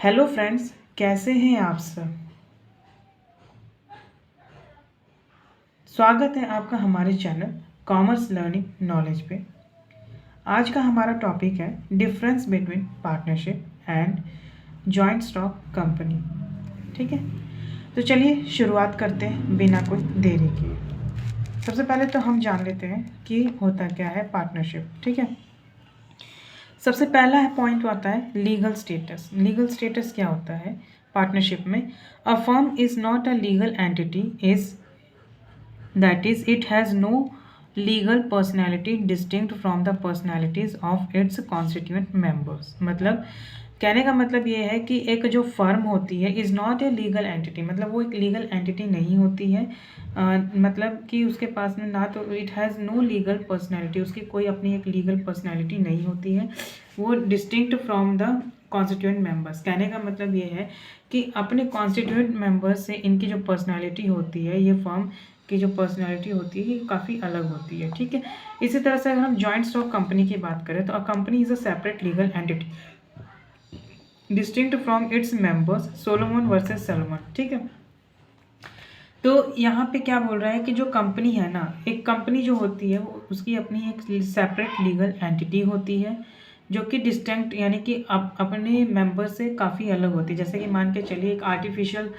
Hello friends, कैसे हैं आप सब। स्वागत है आपका हमारे चैनल कॉमर्स लर्निंग नॉलेज पे। आज का हमारा टॉपिक है difference between partnership and joint stock company. ठीक है, तो चलिए शुरुआत करते हैं बिना कोई देरी किए। सबसे पहले तो हम जान लेते हैं कि होता क्या है पार्टनरशिप। ठीक है, सबसे पहला पॉइंट आता है लीगल स्टेटस। लीगल स्टेटस क्या होता है पार्टनरशिप में? A firm is not a legal entity is that is it has no legal personality distinct from the personalities of its constituent members. मतलब कहने का मतलब ये है कि एक जो फर्म होती है is not a legal entity, मतलब वो एक लीगल एंटिटी नहीं होती है। मतलब कि उसके पास में ना तो it has no legal personality, उसकी कोई अपनी एक लीगल पर्सनैलिटी नहीं होती है। वो distinct from the constituent members. कहने का मतलब ये है कि अपने कॉन्स्टिट्यूएंट मेंबर्स से इनकी जो पर्सनैलिटी होती है, ये फर्म की जो पर्सनैलिटी होती है, ये काफ़ी अलग होती है। ठीक है, इसी तरह से अगर हम जॉइंट स्टॉक कंपनी की बात करें तो a company is a separate legal entity distinct from its members Solomon versus Salomon. ठीक है, तो यहाँ पे क्या बोल रहा है कि जो कंपनी है ना, एक कंपनी जो होती है वो उसकी अपनी एक सेपरेट लीगल एंटिटी होती है जो कि डिस्टिंक्ट यानी कि अपने मेंबर से काफ़ी अलग होती है। जैसे कि मान के चलिए एक आर्टिफिशियल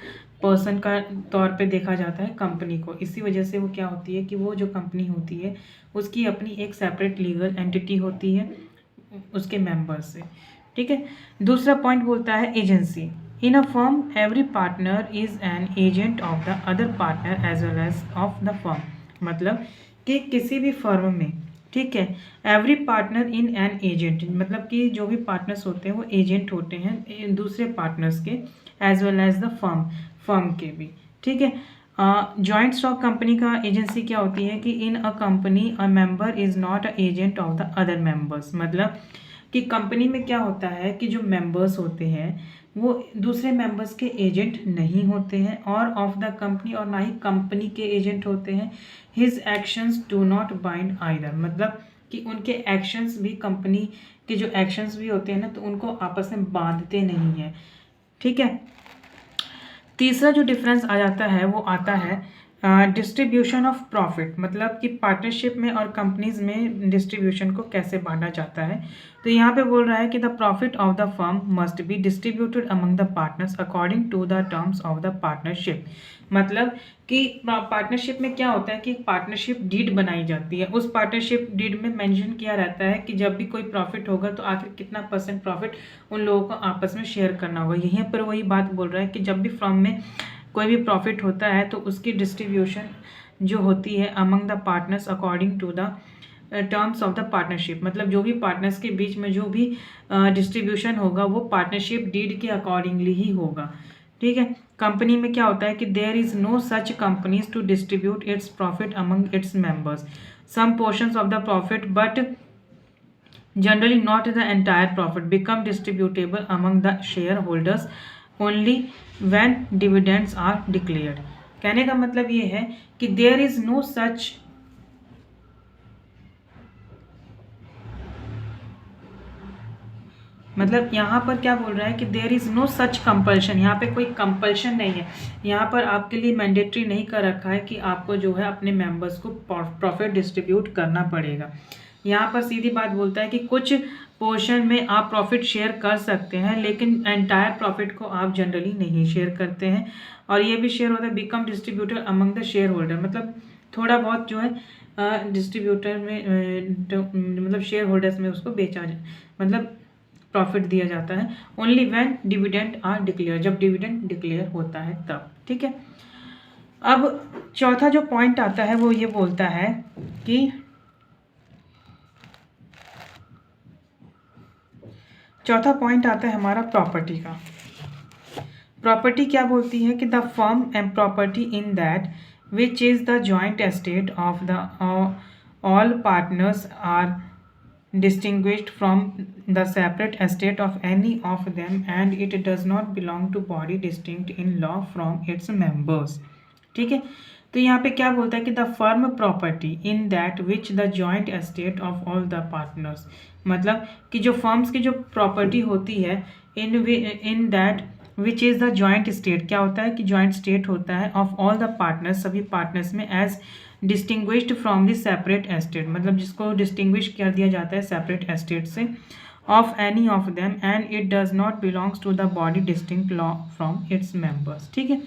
पर्सन का तौर पे देखा जाता है कंपनी को। इसी वजह से वो क्या होती है कि वो जो कंपनी होती है उसकी अपनी एक सेपरेट लीगल एंटिटी होती है उसके मेंबर्स से। ठीक है, दूसरा पॉइंट बोलता है agency. In a firm every partner is an agent of the other partner as well as of the firm. मतलब कि किसी भी फर्म में, ठीक है, every partner in an agent, मतलब कि जो भी पार्टनर्स होते हैं वो एजेंट होते हैं दूसरे पार्टनर्स के, as well as the firm के भी। ठीक है, जॉइंट स्टॉक कंपनी का एजेंसी क्या होती है कि in a company a member is not a agent of the other members. मतलब कि कंपनी में क्या होता है कि जो मेंबर्स होते हैं वो दूसरे मेंबर्स के एजेंट नहीं होते हैं और ऑफ द कंपनी, और ना ही कंपनी के एजेंट होते हैं। His actions do not bind either, मतलब कि उनके एक्शंस भी, कंपनी के जो एक्शंस भी होते हैं ना, तो उनको आपस में बांधते नहीं हैं। ठीक है, तीसरा जो डिफरेंस आ जाता है वो आता है डिस्ट्रीब्यूशन ऑफ प्रॉफिट। मतलब कि पार्टनरशिप में और कंपनीज में डिस्ट्रीब्यूशन को कैसे बांटा जाता है। तो यहाँ पे बोल रहा है कि the profit of the firm must be distributed among the partners according to the terms of the partnership. मतलब कि पार्टनरशिप में क्या होता है कि पार्टनरशिप डीड बनाई जाती है। उस पार्टनरशिप डीड में मेंशन किया रहता है कि जब भी कोई प्रॉफिट होगा तो आखिर कितना परसेंट प्रॉफिट उन लोगों को आपस में शेयर करना होगा। यहीं पर वही बात बोल रहा है कि जब भी फर्म में कोई भी प्रॉफिट होता है तो उसकी डिस्ट्रीब्यूशन जो होती है among the partners according to the terms of the partnership. मतलब जो भी पार्टनर्स के बीच में जो भी डिस्ट्रीब्यूशन होगा वो पार्टनरशिप डीड के अकॉर्डिंगली ही होगा। ठीक है, कंपनी में क्या होता है कि there is no such companies to distribute its profit among its members, some portions of the profit but generally not the entire profit become distributable among the shareholders only when dividends are declared। कहने का मतलब ये है कि there is no such, मतलब यहाँ पर क्या बोल रहा है कि there is no such compulsion. यहाँ पे कोई कंपल्शन नहीं है, यहाँ पर आपके लिए मैंडेटरी नहीं कर रखा है कि आपको जो है अपने मेंबर्स को प्रॉफिट डिस्ट्रीब्यूट करना पड़ेगा। यहाँ पर सीधी बात बोलता है कि कुछ पोर्शन में आप प्रॉफिट शेयर कर सकते हैं लेकिन एंटायर प्रॉफिट को आप जनरली नहीं शेयर करते हैं। और ये भी शेयर होता है become distributor among the share holder, मतलब थोड़ा बहुत जो है डिस्ट्रीब्यूटर में मतलब शेयर होल्डर्स में उसको बेचा जाए, मतलब प्रॉफिट दिया जाता है। Only when dividend are declare, जब डिविडेंड डिक्लेयर होता है तब। ठीक है, अब चौथा जो पॉइंट आता है वो ये बोलता है कि चौथा पॉइंट आता है हमारा प्रॉपर्टी का। प्रॉपर्टी क्या बोलती है कि the firm and property in that which is the joint estate of the all partners are distinguished from the separate estate of any of them and it does not belong to body distinct in law from its members। ठीक है, तो यहाँ पे क्या बोलता है कि the firm property in that which the joint estate of all the partners. मतलब कि जो फर्म्स की जो प्रॉपर्टी होती है in that which is the joint state, क्या होता है कि जॉइंट स्टेट होता है ऑफ ऑल द पार्टनर्स, सभी पार्टनर्स में, as distinguished from the separate estate, मतलब जिसको डिस्टिंग्विश कर दिया जाता है सेपरेट एस्टेट से, of any of them, and it does not belongs to the body distinct from its members. ठीक है,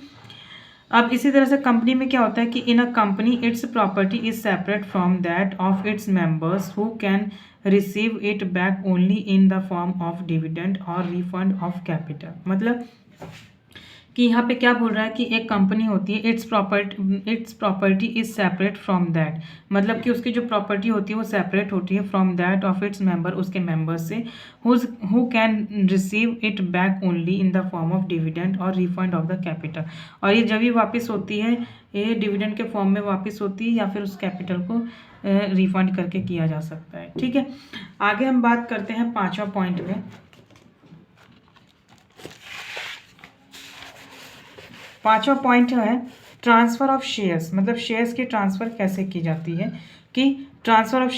अब इसी तरह से कंपनी में क्या होता है कि in a company its property is separate from that of its members who can receive it back only in the form of dividend और रिफंड ऑफ कैपिटल। मतलब कि यहाँ पे क्या बोल रहा है कि एक कंपनी होती है, it's property is separate from that, मतलब कि उसकी जो प्रॉपर्टी होती है वो सेपरेट होती है from that of its member, उसके मेंबर्स से, who can receive it back only in the form of dividend और रिफंड ऑफ द कैपिटल। और ये जब भी वापस होती है, ये डिविडेंड के फॉर्म में वापस होती है या फिर उस कैपिटल को रिफंड करके किया जा सकता है। ठीक है, आगे हम बात करते हैं 5वां पॉइंट में। 5वां पॉइंट है ट्रांसफ़र ऑफ शेयर्स, मतलब शेयर्स की ट्रांसफ़र कैसे की जाती है, कि transfer of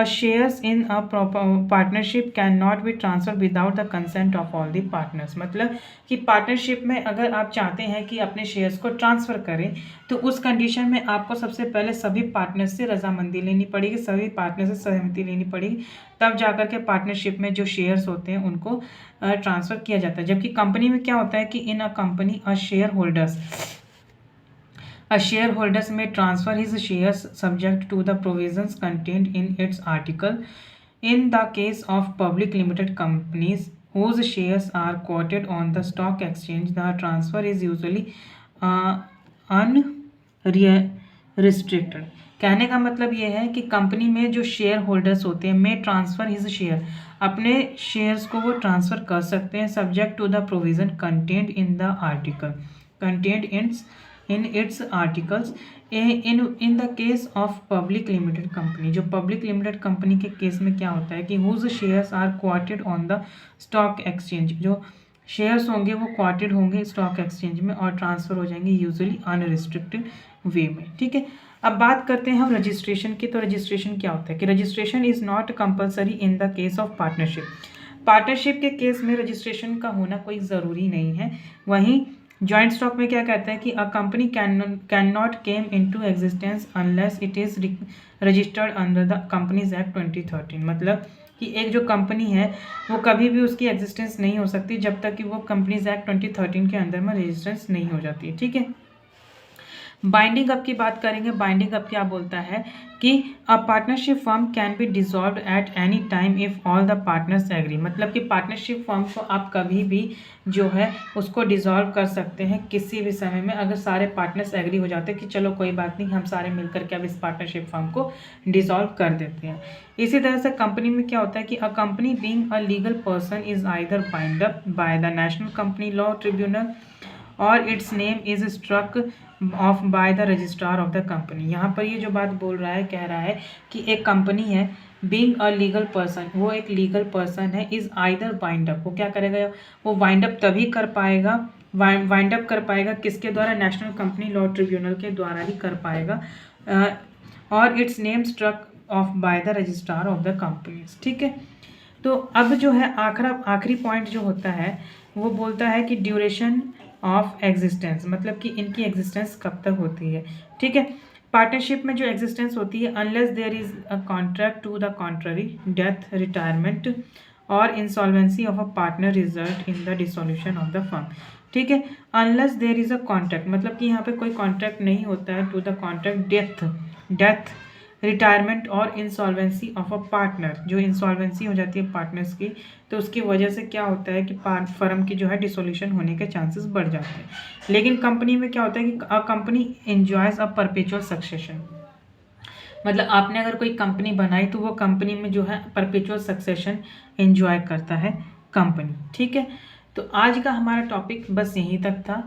shares in a partnership can not be transfer without the consent of all the partners. मतलब कि पार्टनरशिप में अगर आप चाहते हैं कि अपने शेयर्स को ट्रांसफ़र करें तो उस कंडीशन में आपको सबसे पहले सभी पार्टनर्स से रजामंदी लेनी पड़ेगी, सभी पार्टनर से सहमति लेनी पड़ेगी, तब जाकर के पार्टनरशिप में जो शेयर्स होते हैं उनको ट्रांसफ़र किया जाता है। जबकि कंपनी में क्या होता है कि in a company A shareholders may transfer his shares subject to the provisions contained in its article. In the case of public limited companies whose shares are quoted on the stock exchange, the transfer is usually unrestricted. कहने का मतलब ये है कि company में जो share holders होते हैं में ट्रांसफ़र हिज शेयर, अपने शेयर्स को वो ट्रांसफ़र कर सकते हैं subject to the provision content in the article, content in its articles in the case of public limited company। जो public limited company के केस में क्या होता है कि whose shares are quoted on the stock exchange, जो shares होंगे वो क्वाटेड होंगे स्टॉक एक्सचेंज में और ट्रांसफ़र हो जाएंगे यूजुअली अनरिस्ट्रिक्टेड वे में। ठीक है, अब बात करते हैं हम रजिस्ट्रेशन की। तो रजिस्ट्रेशन क्या होता है कि registration is not compulsory in the case of partnership. Partnership के केस में रजिस्ट्रेशन का होना कोई ज़रूरी नहीं है। वहीं जॉइंट स्टॉक में क्या कहता है कि a company can not came into existence unless it is registered under the companies act 2013। मतलब कि एक जो कंपनी है वो कभी भी उसकी एग्जिस्टेंस नहीं हो सकती जब तक कि वो कंपनीज एक्ट 2013 के अंदर में रजिस्टेंस नहीं हो जाती है। ठीक है, बाइंडिंग अप की बात करेंगे। बाइंडिंग अप क्या बोलता है कि a partnership firm can be dissolved at any time if all the partners agree. मतलब कि पार्टनरशिप फर्म को आप कभी भी जो है उसको डिसॉल्व कर सकते हैं किसी भी समय में, अगर सारे पार्टनर्स एग्री हो जाते हैं कि चलो कोई बात नहीं, हम सारे मिलकर के अब इस पार्टनरशिप फर्म को डिसॉल्व कर देते हैं। इसी तरह से कंपनी में क्या होता है कि a company being a legal person is either bind up by the National Company Law Tribunal और its name is struck off by the registrar of the company. यहाँ पर ये जो बात बोल रहा है, कह रहा है कि एक कंपनी है बीइंग अ लीगल पर्सन, वो एक लीगल पर्सन है, इज़ आइदर बाइंड अप, वो क्या करेगा, वो वाइंड अप तभी कर पाएगा, वाइंड अप कर पाएगा किसके द्वारा, नेशनल कंपनी लॉ ट्रिब्यूनल के द्वारा ही कर पाएगा, और its name struck off by the registrar of the companies. ठीक है, तो अब जो है आखिरी पॉइंट जो होता है वो बोलता है कि ड्यूरेशन ऑफ एग्जिस्टेंस, मतलब कि इनकी एग्जिस्टेंस कब तक होती है। ठीक है, पार्टनरशिप में जो एग्जिस्टेंस होती है unless there is a contract to the contrary, death, retirement और insolvency of a partner result in the dissolution of the firm. ठीक है, unless there is a contract, मतलब कि यहाँ पे कोई कॉन्ट्रैक्ट नहीं होता है, to the contract, death, retirement और इंसॉल्वेंसी ऑफ अ पार्टनर, जो इंसॉल्वेंसी हो जाती है पार्टनर्स की, तो उसकी वजह से क्या होता है कि फर्म की जो है डिसोल्यूशन होने के चांसेस बढ़ जाते हैं। लेकिन कंपनी में क्या होता है कि a company enjoys a perpetual succession, मतलब आपने अगर कोई कंपनी बनाई तो वो कंपनी में जो है परपेचुअल सक्सेशन एंजॉय करता है कंपनी। ठीक है, तो आज का हमारा टॉपिक बस यहीं तक था।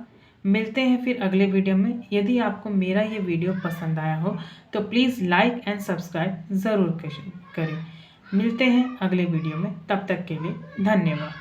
मिलते हैं फिर अगले वीडियो में। यदि आपको मेरा ये वीडियो पसंद आया हो तो प्लीज़ लाइक एंड सब्सक्राइब ज़रूर करें। मिलते हैं अगले वीडियो में, तब तक के लिए धन्यवाद।